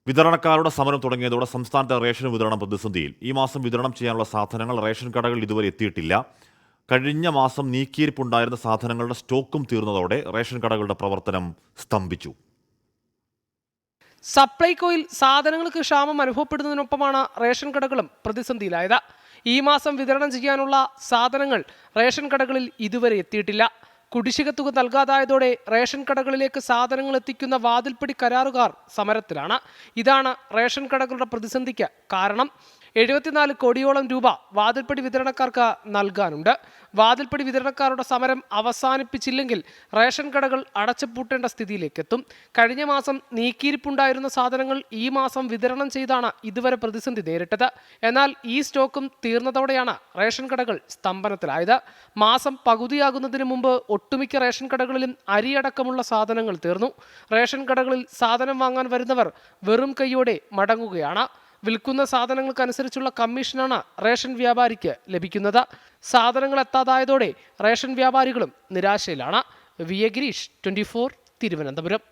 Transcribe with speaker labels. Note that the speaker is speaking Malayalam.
Speaker 1: വിതരണക്കാരുടെ സമരം തുടങ്ങിയതോടെ സംസ്ഥാനത്തെ റേഷൻ വിതരണം പ്രതിസന്ധിയിൽ. ഈ മാസം വിതരണം ചെയ്യാനുള്ള സാധനങ്ങൾ റേഷൻ കടകളിൽ ഇതുവരെ എത്തിയിട്ടില്ല. കഴിഞ്ഞ മാസം നീക്കിയിരിപ്പുണ്ടായിരുന്ന സാധനങ്ങളുടെ സ്റ്റോക്കും തീർന്നതോടെ റേഷൻ കടകളുടെ പ്രവർത്തനം സ്തംഭിച്ചു.
Speaker 2: സപ്ലൈകോയിൽ സാധനങ്ങൾക്ക് ക്ഷാമം അനുഭവപ്പെടുന്നതിനൊപ്പമാണ് റേഷൻ കടകളും പ്രതിസന്ധിയിലായത്. ഈ മാസം വിതരണം ചെയ്യാനുള്ള സാധനങ്ങൾ റേഷൻ കടകളിൽ ഇതുവരെ എത്തിയിട്ടില്ല. കുടിശ്ശിക തുക നൽകാതായതോടെ റേഷൻ കടകളിലേക്ക് സാധനങ്ങൾ എത്തിക്കുന്ന വാതിൽപ്പടി കരാറുകാർ സമരത്തിലാണ്. ഇതാണ് റേഷൻ കടകളുടെ പ്രതിസന്ധിക്ക് കാരണം. 74 കോടിയോളം രൂപ വാതിൽപ്പടി വിതരണക്കാർക്ക് നൽകാനുണ്ട്. വാതിൽപ്പടി വിതരണക്കാരുടെ സമരം അവസാനിപ്പിച്ചില്ലെങ്കിൽ റേഷൻ കടകൾ അടച്ചുപൂട്ടേണ്ട സ്ഥിതിയിലേക്കെത്തും. കഴിഞ്ഞ മാസം നീക്കിയിരിപ്പുണ്ടായിരുന്ന സാധനങ്ങൾ ഈ മാസം വിതരണം ചെയ്താണ് ഇതുവരെ പ്രതിസന്ധി നേരിട്ടത്. എന്നാൽ ഈ സ്റ്റോക്കും തീർന്നതോടെയാണ് റേഷൻ കടകൾ സ്തംഭനത്തിലായത്. മാസം പകുതിയാകുന്നതിന് മുമ്പ് ഒട്ടുമിക്ക റേഷൻ കടകളിലും അരിയടക്കമുള്ള സാധനങ്ങൾ തീർന്നു. റേഷൻ കടകളിൽ സാധനം വാങ്ങാൻ വരുന്നവർ വെറും കൈയോടെ മടങ്ങുകയാണ്. വിൽക്കുന്ന സാധനങ്ങൾക്കനുസരിച്ചുള്ള കമ്മീഷനാണ് റേഷൻ വ്യാപാരിക്ക് ലഭിക്കുന്നത്. സാധനങ്ങൾ എത്താതായതോടെ റേഷൻ വ്യാപാരികളും നിരാശയിലാണ്. വി എ ഗിരീഷ്, 24 തിരുവനന്തപുരം.